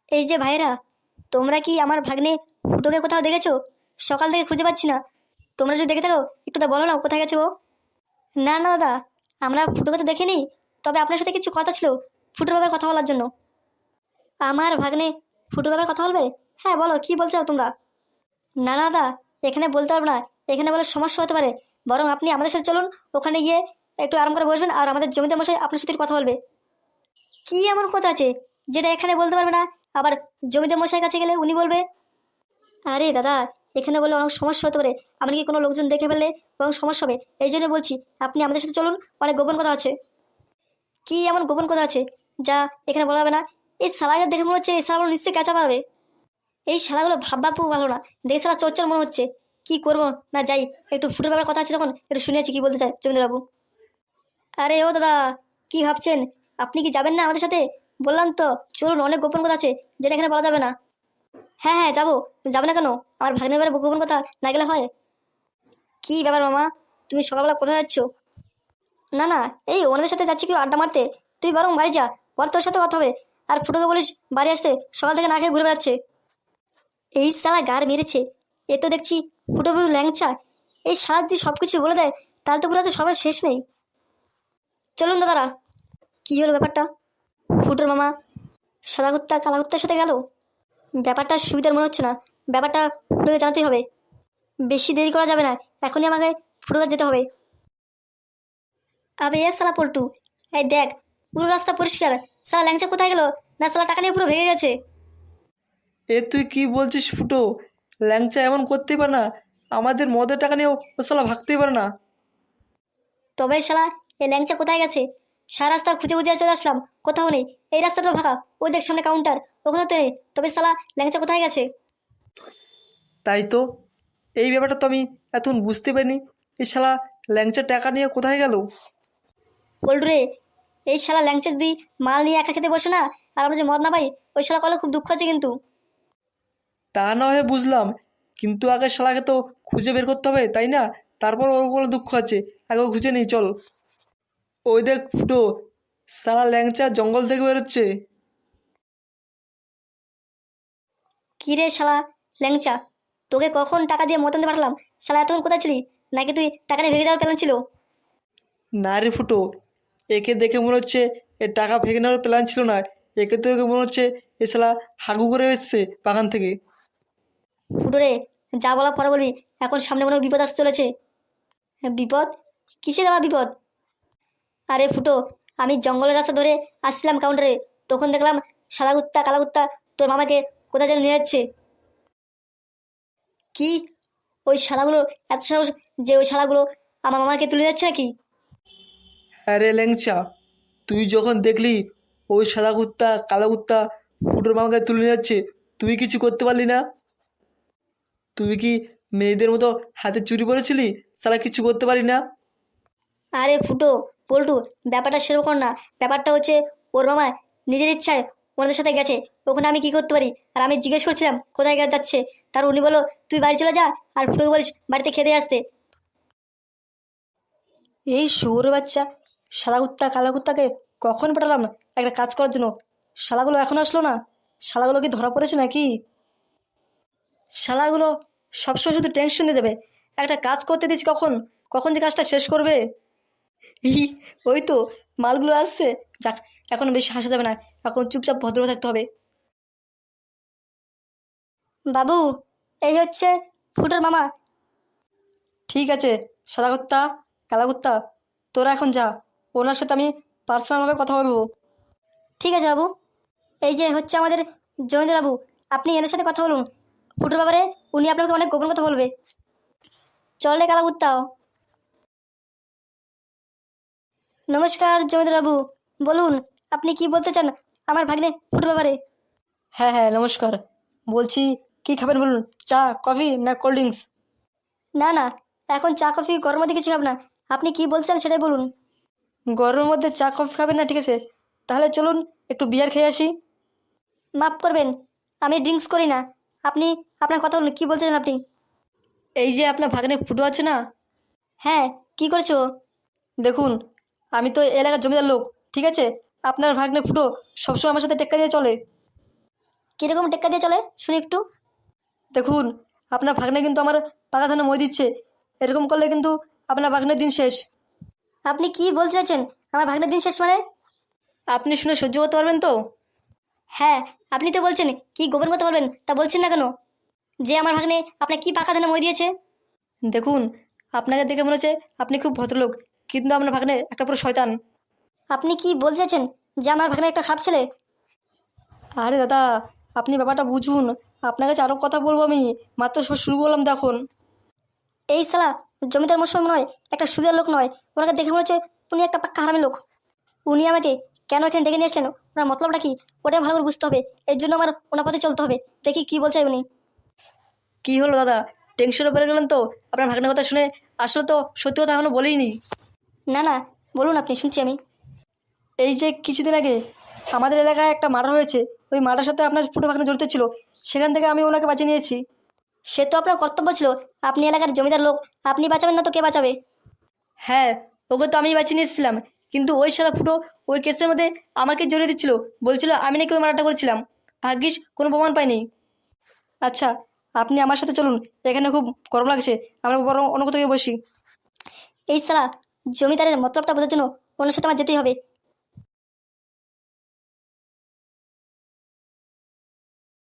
এই যে ভাইরা, তোমরা কি আমার ভাগ্নে ফুটোকে কোথাও দেখেছো? সকাল থেকে খুঁজে পাচ্ছি না। তোমরা যদি দেখে থাকো একটু তা বলো না, কোথায় গেছে ও? না না দাদা, আমরা ফুটোকে তো দেখিনি। তবে আপনার সাথে কিছু কথা ছিল, ফুটোর ব্যাপারে কথা বলার জন্য। আমার ভাগ্নে ফুটোর ব্যাপারে কথা বলবে? হ্যাঁ বলো, কি বলছো তোমরা? না না দাদা, এখানে বলতে পারবো না। এখানে বলে সমস্যা হতে পারে। বরং আপনি আমাদের সাথে চলুন, ওখানে গিয়ে একটু আরাম করে বসবেন, আর আমাদের জমিদার মশাই আপনার সাথে কথা বলবে। কি এমন কথা আছে যেটা এখানে বলতে পারবে না? আবার জমিদার মশাইয়ের কাছে গেলে উনি বলবে? আরে দাদা, এখানে বলে অনেক সমস্যা হতে পারে। আমরা কি কোনো লোকজন দেখে ফেললে বরং সমস্যা হবে। এই জন্য বলছি, আপনি আমাদের সাথে চলুন, অনেক গোপন কথা আছে। কি এমন গোপন কথা আছে যা এখানে বলা হবে না? এই শালাকে দেখে মনে হচ্ছে এই শালাগুলো নিশ্চয়ই ক্যাচা পাবে। এই শালাগুলো ভাব ভাববো ভালো না, দেখে শালা চোর চোর মনে হচ্ছে। কি করবো না, যাই। একটু ফুটের ব্যাপারে কথা আছে তখন একটু শুনেছি কি বলতে চায় জমিদার বাবু। আরে ও দাদা, কি ভাবছেন? আপনি কি যাবেন না আমাদের সাথে? বললাম তো, চলুন, অনেক গোপন কথা আছে যেটা এখানে বলা যাবে না। হ্যাঁ হ্যাঁ যাবো। যাবে না কেন? আমার ভাগ্নের ব্যাপারে গোপন কথা না গেলে হয়? কি ব্যাপার মামা, তুমি সকালবেলা কোথায় যাচ্ছ? না না, এই ওনাদের সাথে যাচ্ছি কেউ আড্ডা মারতে। তুই বরং বাড়ি যা, পর তোর সাথে কথা হবে। আর ফুটোকে বলিস বাড়ি আসতে, সকাল থেকে না খেয়ে ঘুরে বেড়াচ্ছে। এই শালা গার মেরেছে। এ তো দেখছি ফুটো বুড়ো ল্যাংচা। এই শালা যদি সব কিছু বলে দেয়, তাহলে তো পুরো আছে সবার শেষ নেই। চলুন দাদারা। কি হলো ব্যাপারটা? ফুটোর মামা সাদা কুত্তা কালা কুত্তার সাথে গেল? ব্যাপারটা সুবিধার মনে হচ্ছে না। ব্যাপারটা ফুটোকে জানাতেই হবে। বেশি দেরি করা যাবে না, এখনই আমাকে ফুটোকে যেতে হবে। আবে এ শালা পল্টু, এই দেখ, পুরো রাস্তা পরিষ্কার। শালা ল্যাংচা কোথায় গেল? না শালা টাকা নিয়ে পুরো ভেঙে গেছে। এ তুই কি বলছিস ফুটো? ল্যাংচা এমন করতেই পারে না। আমাদের মদের টাকা নিয়েও ও শালা ভাগতেই পারে না। তবে শালা এই ল্যাংচা কোথায় গেছে? সারা রাস্তা খুঁজে খুঁজে চলে আসলাম, কোথাও নেই। এই রাস্তাটা ফাঁকা, ওই দেখ সামনে কাউন্টার, ওখানেও তো নেই। তবে শালা ল্যাংচা কোথায় গেছে? তাই তো, এই ব্যাপারটা তো আমি এতক্ষণ বুঝতে পারিনি। এই শালা ল্যাংচা টাকা নিয়ে কোথায় গেল? পল্টু রে, এই শালা ল্যাংচা যদি মাল নিয়ে একা খেতে বসে না, আর আমরা যে মদ না পাই, ওই শালা কলে খুব দুঃখ আছে কিন্তু। তা না হয় বুঝলাম, কিন্তু আগে শালাকে তো খুঁজে বের করতে হবে, তাই না? তারপর ওর কোনো দুঃখ আছে, আগে ওকে খুঁজে নিই চল। ওই দেখ ফুটো, শালা ল্যাংচা জঙ্গল থেকে বেরোচ্ছে। কি রে শালা ল্যাংচা, তোকে কখন টাকা দিয়ে মদ আনতে পাঠালাম? শালা এতক্ষণ কোথায় ছিলি? নাকি তুই টাকা নিয়ে ভেঙে যাওয়ার প্ল্যান ছিল? না রে ফুটো, একে দেখে মনে হচ্ছে এ টাকা ভেঙে নেওয়ার প্ল্যান ছিল না। একে তো মনে হচ্ছে এ শালা হাগু করে এসছে বাগান থেকে। ফুটো রে, যা বলার পরে বলবি। এখন সামনে মনে হয় বিপদ আসতে চলেছে। হ্যাঁ, বিপদ? কিসের আবার বিপদ? আরে ফুটো, আমি জঙ্গলের রাস্তা ধরে আসছিলাম কাউন্টারে, তখন দেখলাম সাদা কুত্তা কালা কুত্তা তোর মামাকে কোথায় যেন নিয়ে যাচ্ছে। কি? ওই শালাগুলো এত সাহস যে ওই শালাগুলো আমার মামাকে তুলে যাচ্ছে নাকি? আরে ল্যাংচা, তুই যখন দেখলি ওই সাদা কুত্তা কালো কুত্তা ফুটোর মামাকে তুলে নিয়ে যাচ্ছে, তুই কিছু করতে পারলি না? তুই কি মেয়েদের মতো হাতে চুরি পরেছিলি? সারা কিছু করতে পারি না? আরে ফুটো, পল্টু, ব্যাপারটা সেরকম না। ব্যাপারটা হচ্ছে ওর মামা নিজের ইচ্ছায় ওনাদের সাথে গেছে। ওখানে আমি কি করতে পারি? আর আমি জিজ্ঞেস করছিলাম কোথায় যাচ্ছে, তার উনি বললো তুই বাড়ি চলে যা, আর ফুটোকে বলিস বাড়িতে খেতে আসতে। এই শুয়োরের বাচ্চা, সাদা কুত্তা কালো কুত্তাকে কখন পাঠালাম একটা কাজ করার জন্য, শালাগুলো এখন আসলো না? শালাগুলো কি ধরা পড়েছে নাকি? শালাগুলো সবসময় শুধু টেনশন দিয়ে যাবে। একটা কাজ করতে দিচ্ছি, কখন কখন যে কাজটা শেষ করবে। ই, ওই তো মালগুলো আসছে। যাক, এখন বেশি হাসা যাবে না, এখন চুপচাপ ভদ্র থাকতে হবে। বাবু, এই হচ্ছে ফুটোর মামা। ঠিক আছে সাদা কুত্তা কালা কুত্তা, তোরা এখন যা, ওনার সাথে আমি পার্সোনালভাবে কথা বলবো। ঠিক আছে বাবু। এই যে হচ্ছে আমাদের জমিদার বাবু, আপনি এনার সাথে কথা বলুন ফুটোর ব্যাপারে। উনি আপনাকে অনেক গোপন কথা বলবে। চল রে কালা কুত্তাও। নমস্কার জমিদার বাবু, বলুন আপনি কি বলতে চান আমার ভাগ্নে ফুটোর ব্যাপারে। হ্যাঁ হ্যাঁ নমস্কার। বলছি, কি খাবেন বলুন? চা, কফি না কোল্ড ড্রিঙ্কস? না না, এখন চা কফি গরম মধ্যে কিছু খাব না। আপনি কি বলছেন সেটাই বলুন। গরমের মধ্যে চা কফি খাবেন না, ঠিক আছে। তাহলে চলুন একটু বিয়ার খেয়ে আসি। মাফ করবেন, আমি ড্রিঙ্কস করি না। আপনি আপনার কথা বলুন, কি বলছেন আপনি? এই যে আপনার ভাগ্নে ফুটো আছে না, হ্যাঁ, কি করছো? দেখুন, আমি তো এই এলাকার জমিদার লোক, ঠিক আছে। আপনার ভাগ্নে ফুটো সবসময় আমার সাথে টেক্কা দিয়ে চলে। কীরকম টেক্কা দিয়ে চলে শুনি একটু। দেখুন, আপনার ভাগ্নে কিন্তু আমার পাকা ধানে মই দিচ্ছে। এরকম করলে কিন্তু আপনার ভাগ্নের দিন শেষ। আপনি কি বলতে চাইছেন? আমার ভাগ্নের দিন শেষ মানে? আপনি শুনে সহ্য করতে পারবেন তো? হ্যাঁ, আপনি তো বলছেন কি গোপন করতে পারবেন, তা বলছেন না কেন? যে আমার ভাগ্নে আপনার কি পাকা ধানে মই দিয়েছে? দেখুন, আপনাকে দেখে মনে হচ্ছে আপনি খুব ভদ্রলোক, কিন্তু আপনার ভাগ্নে একটা পুরো শয়তান। আপনি কি বলতে চাইছেন যে আমার ভাগ্নে একটা খারাপ ছেলে? আরে দাদা, আপনি ব্যাপারটা বুঝুন। আপনার কাছে আরও কথা বলবো আমি, মাত্র সব শুরু করলাম দেখুন। এই শালা জমিদার মশাই নয়, একটা সুদের লোক নয়। ওনাকে দেখে মনে হচ্ছে উনি একটা পাক্কা হারামি লোক। উনি আমাকে কেন এখানে ডেকে নিয়ে আসলেন, ওনার মতলবটা কি, ওটাই ভালো করে বুঝতে হবে। এর জন্য আমার ওনার পথে চলতে হবে। দেখি কি বলছে উনি। কি হলো দাদা, টেনশনে পড়ে গেলেন তো? আপনার ভাগ্নের কথা শুনে আসলে তো সত্যি কথা এখনো বলিনি। না না, বলুন আপনি, শুনছি আমি। এই যে কিছুদিন আগে আমাদের এলাকায় একটা মার্ডার হয়েছে, ওই মার্ডার সাথে আপনার ফুটো ভাগ্নে জড়িত ছিল। সেখান থেকে আমি ওনাকে বাঁচিয়ে নিয়েছি। সে তো আপনার কর্তব্য ছিল। আপনি এলাকার জমিদার লোক, আপনি বাঁচাবেন না তো কে বাঁচাবে? হ্যাঁ, ওকে তো আমি বাঁচিয়ে নিয়েছিলাম, কিন্তু ওই সারা ফুটো ওই কেসের মধ্যে আমাকে জড়িয়ে দিচ্ছিল। বলছিল আমি নাকি ওই মার্ডারটা করেছিলাম। ভাগ্যিস কোনো প্রমাণ পাইনি। আচ্ছা, আপনি আমার সাথে চলুন, এখানে খুব গরম লাগছে, আমরা বরং অন্য কোথাও গিয়ে বসি। এই শালা জমিদারের মতলবটা বোঝার জন্য ওনার সাথে আমার যেতেই হবে।